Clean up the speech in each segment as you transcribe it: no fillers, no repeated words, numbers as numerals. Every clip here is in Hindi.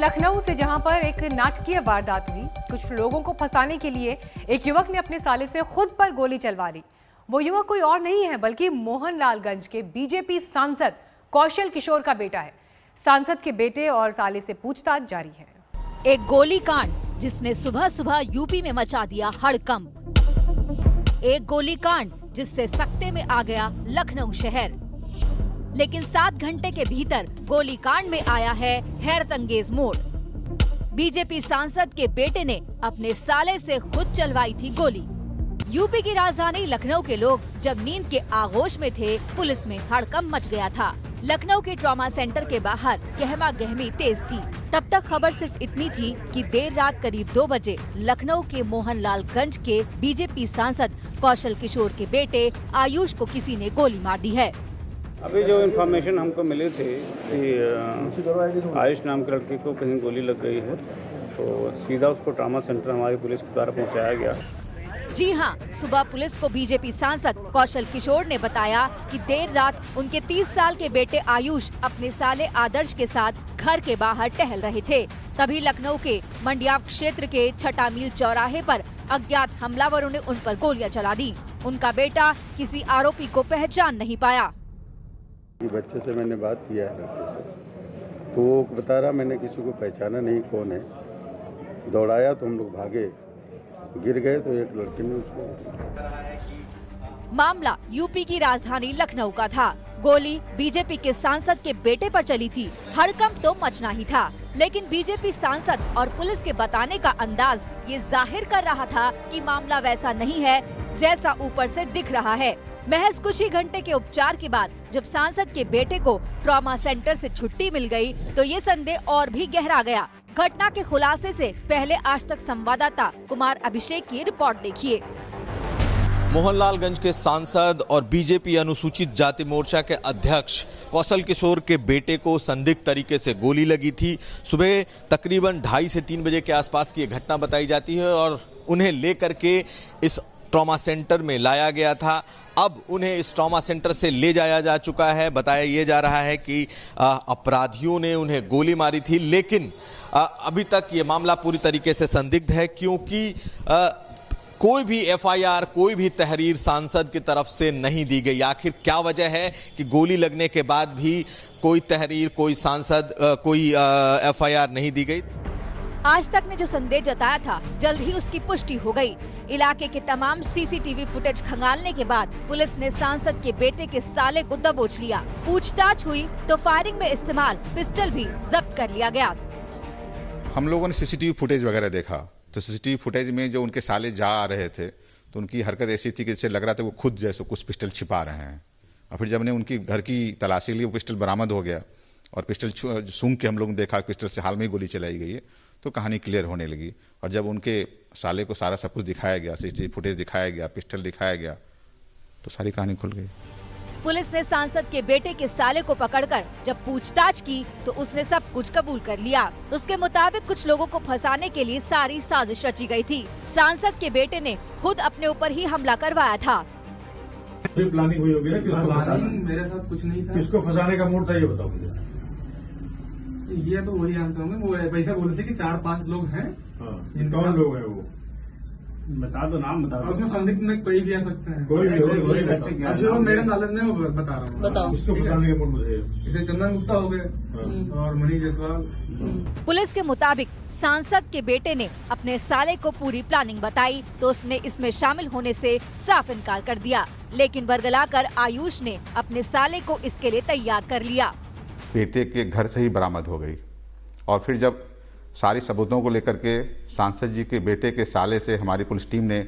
लखनऊ से जहां पर एक नाटकीय वारदात हुई। कुछ लोगों को फंसाने के लिए एक युवक ने अपने साले से खुद पर गोली चलवा ली। वो युवक कोई और नहीं है बल्कि मोहनलालगंज के बीजेपी सांसद कौशल किशोर का बेटा है। सांसद के बेटे और साले से पूछताछ जारी है। एक गोली कांड जिसने सुबह सुबह यूपी में मचा दिया हड़कंप। एक गोली कांड जिससे सकते में आ गया लखनऊ शहर। लेकिन 7 घंटे के भीतर गोली कांड में आया है हैरतअंगेज मोड़। बीजेपी सांसद के बेटे ने अपने साले से खुद चलवाई थी गोली। यूपी की राजधानी लखनऊ के लोग जब नींद के आगोश में थे, पुलिस में हड़कंप मच गया था। लखनऊ के ट्रॉमा सेंटर के बाहर गहमा गहमी तेज थी। तब तक खबर सिर्फ इतनी थी कि देर रात करीब 2 बजे लखनऊ के मोहनलालगंज के बीजेपी सांसद कौशल किशोर के बेटे आयुष को किसी ने गोली मार दी है। अभी जो इन्फॉर्मेशन हमको मिली थी कि आयुष नाम के लड़के को कहीं गोली लग गई है, तो सीधा उसको ट्रॉमा सेंटर हमारी पुलिस के द्वारा पहुंचाया गया। जी हां, सुबह पुलिस को बीजेपी सांसद कौशल किशोर ने बताया कि देर रात उनके 30 साल के बेटे आयुष अपने साले आदर्श के साथ घर के बाहर टहल रहे थे। तभी लखनऊ के मंडियाव क्षेत्र के छठा मील चौराहे पर अज्ञात हमलावरों ने उन पर गोलियां चला दी। उनका बेटा किसी आरोपी को पहचान नहीं पाया। बच्चे से मैंने बात किया है लड़के से, तो वो बता रहा मैंने किसी को पहचाना नहीं कौन है। दौड़ाया तो हम लोग भागे, गिर गए तो एक लड़के ने उसको। मामला यूपी की राजधानी लखनऊ का था। गोली बीजेपी के सांसद के बेटे पर चली थी। हड़कंप तो मचना ही था, लेकिन बीजेपी सांसद और पुलिस के बताने का अंदाज ये जाहिर कर रहा था कि मामला वैसा नहीं है जैसा ऊपर से दिख रहा है। महज कुछ ही घंटे के उपचार के बाद जब सांसद के बेटे को ट्रॉमा सेंटर से छुट्टी मिल गई, तो ये संदेह और भी गहरा गया। घटना के खुलासे से पहले आज तक संवाददाता कुमार अभिषेक की रिपोर्ट देखिए। मोहनलालगंज के सांसद और बीजेपी अनुसूचित जाति मोर्चा के अध्यक्ष कौशल किशोर के बेटे को संदिग्ध तरीके से गोली लगी थी। सुबह तकरीबन 2:30 से 3 बजे के आसपास की घटना बताई जाती है और उन्हें लेकर के इस ट्रॉमा सेंटर में लाया गया था। अब उन्हें इस ट्रॉमा सेंटर से ले जाया जा चुका है। बताया ये जा रहा है कि अपराधियों ने उन्हें गोली मारी थी, लेकिन अभी तक ये मामला पूरी तरीके से संदिग्ध है, क्योंकि कोई भी एफआईआर, कोई भी तहरीर सांसद की तरफ से नहीं दी गई। आखिर क्या वजह है कि गोली लगने के बाद भी कोई तहरीर, कोई सांसद, कोई एफआईआर नहीं दी गई। आज तक ने जो संदेह जताया था, जल्द ही उसकी पुष्टि हो गई। इलाके के तमाम सीसीटीवी फुटेज खंगालने के बाद पुलिस ने सांसद के बेटे के साले को दबोच लिया। पूछताछ हुई तो फायरिंग में इस्तेमाल पिस्टल भी जब्त कर लिया गया। हम लोगों ने सीसीटीवी फुटेज वगैरह देखा, तो सीसीटीवी फुटेज में जो उनके साले जा आ रहे थे, तो उनकी हरकत ऐसी थी कि जैसे लग रहा था वो खुद जैसे कुछ पिस्टल छिपा रहे हैं। और फिर जब ने उनकी घर की तलाशी ली, वो पिस्टल बरामद हो गया और पिस्टल सूंघ के हम लोगों ने देखा पिस्टल से हाल में ही गोली चलाई गई है, तो कहानी क्लियर होने लगी। और जब उनके साले को सारा सब कुछ दिखाया गया, सीसीटीवी फुटेज दिखाया गया, पिस्टल दिखाया गया, तो सारी कहानी खुल गई। पुलिस ने सांसद के बेटे के साले को पकड़कर जब पूछताछ की तो उसने सब कुछ कबूल कर लिया। उसके मुताबिक कुछ लोगों को फंसाने के लिए सारी साजिश रची गई थी। सांसद के बेटे ने खुद अपने ऊपर ही हमला करवाया था। प्लानिंग हुई होगी ना, मेरे साथ कुछ नहीं था। किसको फंसाने का मूड था ये बताओ मुझे। ये तो वही जानता हूँ। वो वैसा बोले थे कि 4-5 लोग हैं। कौन लोग हैं वो? बता दो, नाम बता दो। उसमें संदिग्ध में कोई भी आ सकता है। कोई भी अब जो मेरे नॉलेज में वो बता रहा हूँ। बताओ। किसको फंसाने का मूड मुझे? इसे चंदन गुप्ता हो गए और मनीष जायसवाल। पुलिस के मुताबिक सांसद के बेटे ने अपने साले को पूरी प्लानिंग बताई तो उसने इसमें शामिल होने से साफ इनकार कर दिया। लेकिन बरगलाकर आयुष ने अपने साले को इसके लिए तैयार कर लिया। बेटे के घर से ही बरामद हो गई और फिर जब सारी सबूतों को लेकर के सांसद जी के बेटे के साले से हमारी पुलिस टीम ने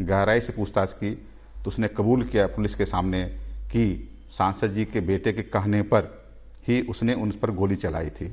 गहराई से पूछताछ की, तो उसने कबूल किया पुलिस के सामने कि सांसद जी के बेटे के कहने पर ही उसने उन पर गोली चलाई थी।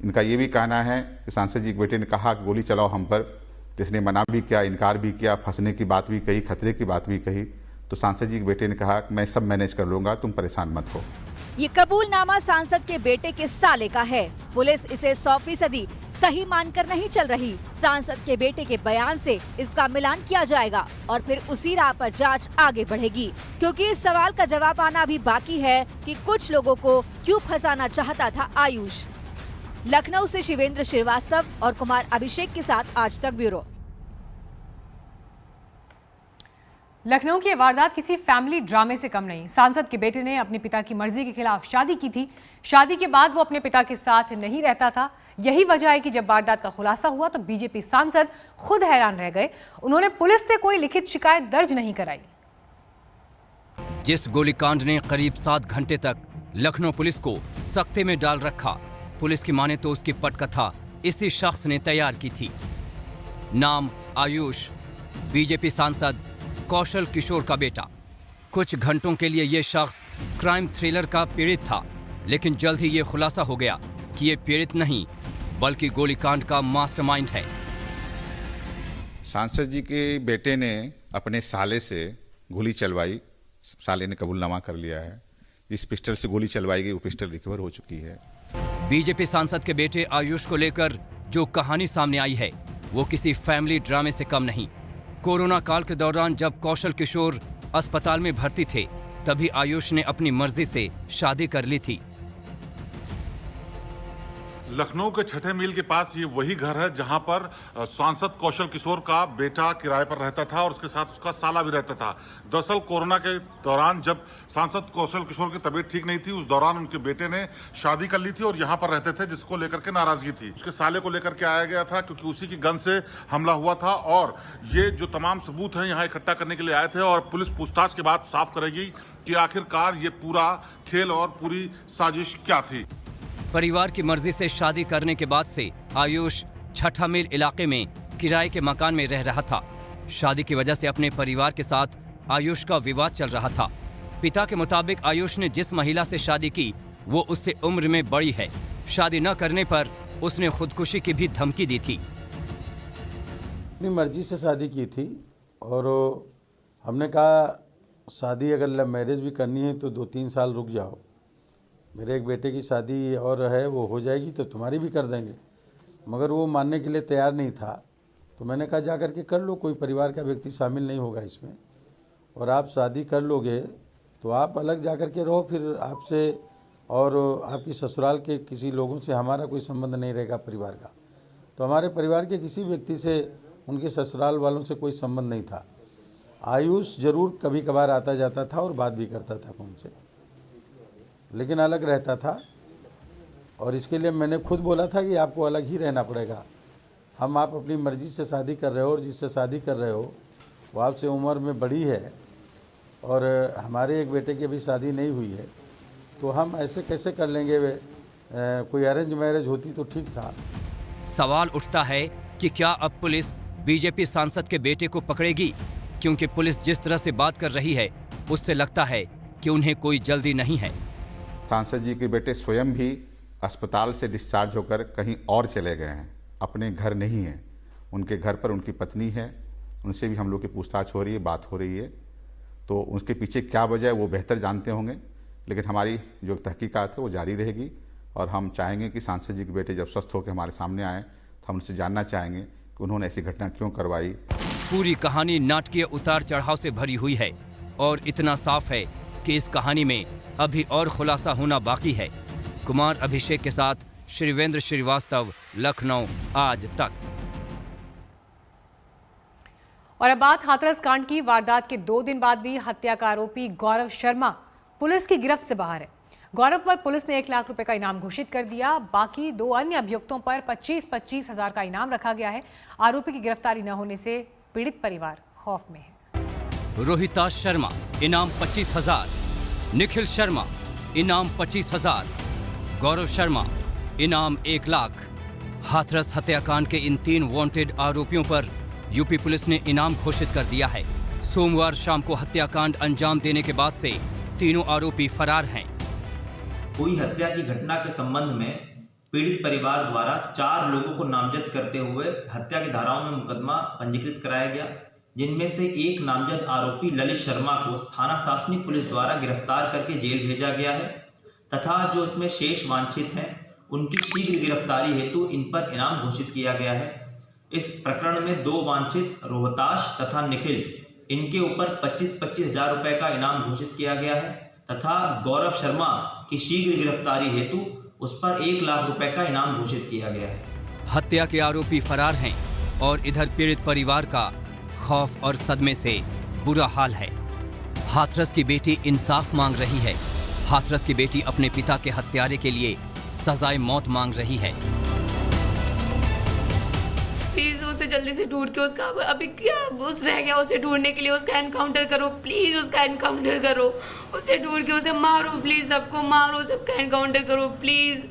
इनका ये भी कहना है कि सांसद जी के बेटे ने कहा कि गोली चलाओ हम पर, तो इसने मना भी किया, इनकार भी किया, फंसने की बात भी कही, खतरे की बात भी कही। तो सांसद जी के बेटे ने कहा कि मैं सब मैनेज कर लूंगा, तुम परेशान मत हो। ये कबूलनामा सांसद के बेटे के साले का है। पुलिस इसे 100% सही मानकर नहीं चल रही। सांसद के बेटे के बयान से इसका मिलान किया जाएगा और फिर उसी राह पर जांच आगे बढ़ेगी, क्योंकि इस सवाल का जवाब आना भी बाकी है कि कुछ लोगों को क्यों फंसाना चाहता था आयुष। लखनऊ से शिवेंद्र श्रीवास्तव और कुमार अभिषेक के साथ आज तक ब्यूरो। लखनऊ की ये वारदात किसी फैमिली ड्रामे से कम नहीं। सांसद के बेटे ने अपने पिता की मर्जी के खिलाफ शादी की थी। शादी के बाद वो अपने पिता के साथ नहीं रहता था। यही वजह है कि जब वारदात का खुलासा हुआ तो बीजेपी सांसद खुद हैरान रह गए। उन्होंने पुलिस से कोई लिखित शिकायत दर्ज नहीं कराई। जिस गोलीकांड ने करीब 7 घंटे तक लखनऊ पुलिस को सख्ते में डाल रखा, पुलिस की माने तो उसकी पटकथा इसी शख्स ने तैयार की थी। नाम आयुष, बीजेपी सांसद कौशल किशोर का बेटा। कुछ घंटों के लिए यह शख्स क्राइम थ्रिलर का पीड़ित था, लेकिन जल्द ही यह खुलासा हो गया कि यह पीड़ित नहीं बल्कि गोलीकांड का मास्टरमाइंड है। सांसद जी के बेटे ने अपने साले से गोली चलवाई। साले ने कबूलनामा कर लिया है। जिस पिस्टल से गोली चलवाई गई वो पिस्टल रिकवर हो चुकी है। बीजेपी सांसद के बेटे आयुष को लेकर जो कहानी सामने आई है वो किसी फैमिली ड्रामे से कम नहीं। कोरोना काल के दौरान जब कौशल किशोर अस्पताल में भर्ती थे, तभी आयुष ने अपनी मर्जी से शादी कर ली थी। लखनऊ के छठे मील के पास ये वही घर है जहां पर सांसद कौशल किशोर का बेटा किराए पर रहता था और उसके साथ उसका साला भी रहता था। दरअसल कोरोना के दौरान जब सांसद कौशल किशोर की तबीयत ठीक नहीं थी, उस दौरान उनके बेटे ने शादी कर ली थी और यहाँ पर रहते थे, जिसको लेकर के नाराजगी थी। उसके साले को लेकर के आया गया था क्योंकि उसी की गन से हमला हुआ था और ये जो तमाम सबूत हैं यहाँ इकट्ठा करने के लिए आए थे और पुलिस पूछताछ के बाद साफ करेगी कि आखिरकार ये पूरा खेल और पूरी साजिश क्या थी। परिवार की मर्जी से शादी करने के बाद से आयुष छठा मील इलाके में किराए के मकान में रह रहा था। शादी की वजह से अपने परिवार के साथ आयुष का विवाद चल रहा था। पिता के मुताबिक आयुष ने जिस महिला से शादी की वो उससे उम्र में बड़ी है। शादी न करने पर उसने खुदकुशी की भी धमकी दी थी। अपनी मर्जी से शादी की थी और हमने कहा शादी अगर लव मैरिज भी करनी है तो 2-3 साल रुक जाओ, मेरे एक बेटे की शादी और है वो हो जाएगी तो तुम्हारी भी कर देंगे। मगर वो मानने के लिए तैयार नहीं था। तो मैंने कहा जा कर के कर लो, कोई परिवार का व्यक्ति शामिल नहीं होगा इसमें, और आप शादी कर लोगे तो आप अलग जा कर के रहो, फिर आपसे और आपकी ससुराल के किसी लोगों से हमारा कोई संबंध नहीं रहेगा परिवार का। तो हमारे परिवार के किसी व्यक्ति से उनके ससुराल वालों से कोई संबंध नहीं था। आयुष जरूर कभी कभार आता जाता था और बात भी करता था उनसे, लेकिन अलग रहता था। और इसके लिए मैंने खुद बोला था कि आपको अलग ही रहना पड़ेगा। आप अपनी मर्ज़ी से शादी कर रहे हो और जिससे शादी कर रहे हो वो आपसे उम्र में बड़ी है और हमारे एक बेटे की अभी शादी नहीं हुई है, तो हम ऐसे कैसे कर लेंगे। कोई अरेंज मैरिज होती तो ठीक था। सवाल उठता है कि क्या अब पुलिस बीजेपी सांसद के बेटे को पकड़ेगी, क्योंकि पुलिस जिस तरह से बात कर रही है उससे लगता है कि उन्हें कोई जल्दी नहीं है। सांसद जी के बेटे स्वयं भी अस्पताल से डिस्चार्ज होकर कहीं और चले गए हैं, अपने घर नहीं हैं। उनके घर पर उनकी पत्नी है, उनसे भी हम लोग की पूछताछ हो रही है, बात हो रही है। तो उसके पीछे क्या वजह है वो बेहतर जानते होंगे, लेकिन हमारी जो तहकीकात है वो जारी रहेगी और हम चाहेंगे कि सांसद जी के बेटे जब स्वस्थ होकर हमारे सामने आए तो हम उनसे जानना चाहेंगे कि उन्होंने ऐसी घटना क्यों करवाई। पूरी कहानी नाटकीय उतार चढ़ाव से भरी हुई है और इतना साफ है कि इस कहानी में अभी और खुलासा होना बाकी है। कुमार अभिषेक के साथ शिवेंद्र श्रीवास्तव, लखनऊ आज तक। और अब बात हाथरस कांड की। वारदात के 2 दिन बाद भी हत्या का आरोपी गौरव शर्मा पुलिस की गिरफ्त से बाहर है। गौरव पर पुलिस ने 1 लाख रुपए का इनाम घोषित कर दिया। बाकी 2 अन्य अभियुक्तों पर 25-25 हजार का इनाम रखा गया है। आरोपी की गिरफ्तारी न होने से पीड़ित परिवार खौफ में है। रोहिता शर्मा इनाम 25,000, निखिल शर्मा इनाम 25,000, गौरव शर्मा इनाम 1 लाख। हाथरस हत्याकांड के इन 3 वांटेड आरोपियों पर यूपी पुलिस ने इनाम घोषित कर दिया है। सोमवार शाम को हत्याकांड अंजाम देने के बाद से तीनों आरोपी फरार हैं। हुई हत्या की घटना के संबंध में पीड़ित परिवार द्वारा 4 लोगों को नामजद करते हुए हत्या की धाराओं में मुकदमा पंजीकृत कराया गया, जिनमें से एक नामजद आरोपी ललित शर्मा को थाना शासनी पुलिस द्वारा गिरफ्तार करके जेल भेजा गया है तथा जो उसमें शेष वांछित हैं उनकी शीघ्र गिरफ्तारी हेतु इन पर इनाम घोषित किया गया है। इस प्रकरण में 2 वांछित रोहताश तथा निखिल, इनके ऊपर 25-25 हजार रुपये का इनाम घोषित किया गया है तथा गौरव शर्मा की शीघ्र गिरफ्तारी हेतु उस पर 1 लाख रुपए का इनाम घोषित किया गया है। हत्या के आरोपी फरार हैं और इधर पीड़ित परिवार का खौफ और सदमे से बुरा हाल है। हाथरस की बेटी इंसाफ मांग रही है। हाथरस की बेटी अपने पिता के हत्यारे के लिए सजाए मौत मांग रही है। प्लीज उसे जल्दी से ढूंढ के उसका अभी क्या उस रह गया, उसे ढूंढने के लिए उसका एनकाउंटर करो, प्लीज उसका एनकाउंटर करो, उसे ढूंढ के उसे मारो, प्लीज सबको मारो, सबका एनकाउंटर करो प्लीज।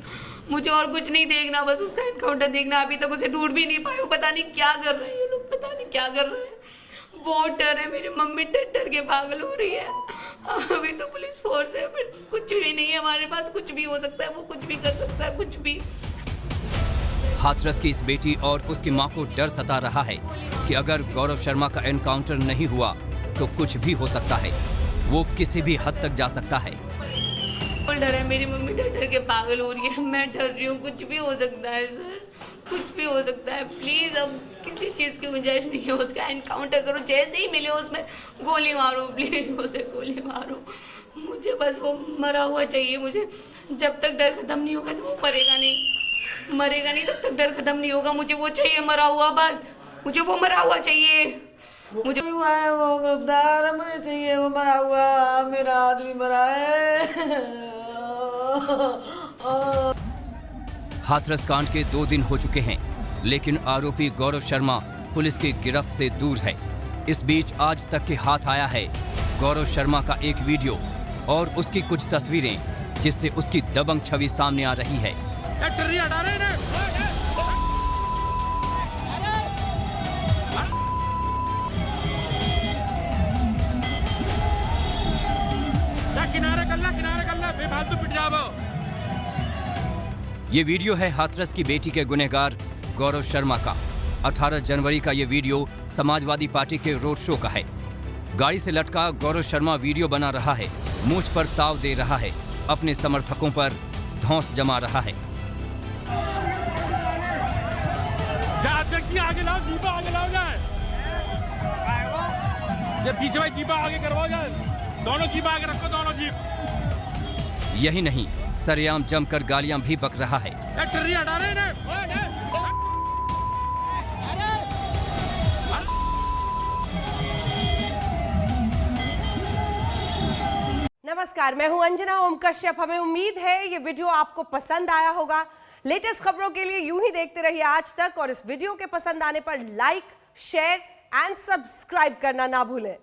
मुझे और कुछ नहीं देखना, बस उसका एनकाउंटर देखना। अभी तक उसे ढूंढ भी नहीं पाए, वो पता नहीं क्या कर रहे हैं ये लोग, पता नहीं क्या कर रहे हैं। बहुत डर है, मेरी मम्मी डर के पागल हो रही है। अभी तो पुलिस फोर्स है, फिर कुछ भी नहीं है हमारे पास, कुछ भी हो सकता है, वो कुछ भी कर सकता है, कुछ भी। हाथरस की इस बेटी और उसकी मां को डर सता रहा है कि अगर गौरव शर्मा का एनकाउंटर नहीं हुआ तो कुछ भी हो सकता है, वो किसी भी हद तक जा सकता है। डर है, मेरी मम्मी डर के पागल हो रही है, मैं डर रही हूँ, कुछ भी हो सकता है सर, कुछ भी हो सकता है। प्लीज अब किसी चीज की गुंजाइश नहीं है, उसका एनकाउंटर करो, जैसे ही मिले उसमें गोली मारो, प्लीज उसे गोली मारो। मुझे बस वो मरा हुआ चाहिए, मुझे जब तक डर खत्म नहीं होगा तो वो मरेगा नहीं, तब तक डर खत्म नहीं होगा। मुझे वो चाहिए मरा हुआ, बस मुझे वो मरा हुआ चाहिए। मुझे हुआ है वो गिरफ्तार, मुझे चाहिए वो मरा हुआ, मेरा आदमी मरा है। हाथरस कांड के 2 दिन हो चुके हैं, लेकिन आरोपी गौरव शर्मा पुलिस की गिरफ्त से दूर है। इस बीच आज तक के हाथ आया है गौरव शर्मा का एक वीडियो और उसकी कुछ तस्वीरें, जिससे उसकी दबंग छवि सामने आ रही है। ये वीडियो है हाथरस की बेटी के गुनहगार गौरव शर्मा का। 18 जनवरी का ये वीडियो समाजवादी पार्टी के रोड शो का है। गाड़ी से लटका गौरव शर्मा वीडियो बना रहा है, मूंछ पर ताव दे रहा है, अपने समर्थकों पर धौंस जमा रहा है। आगे लाओ, जीपा आगे लाओ जाए, ये पीछे भाई जीपा आगे करवाओ जाए, दोनों जीप आगे रखो, दोनों जीप। यही नहीं, सरेआम जमकर गालियां भी बक रहा है। हटा रहे हैं। नमस्कार, मैं हूं अंजना ओम कश्यप। हमें उम्मीद है ये वीडियो आपको पसंद आया होगा। लेटेस्ट खबरों के लिए यूं ही देखते रहिए आज तक, और इस वीडियो के पसंद आने पर लाइक, शेयर एंड सब्सक्राइब करना ना भूलें।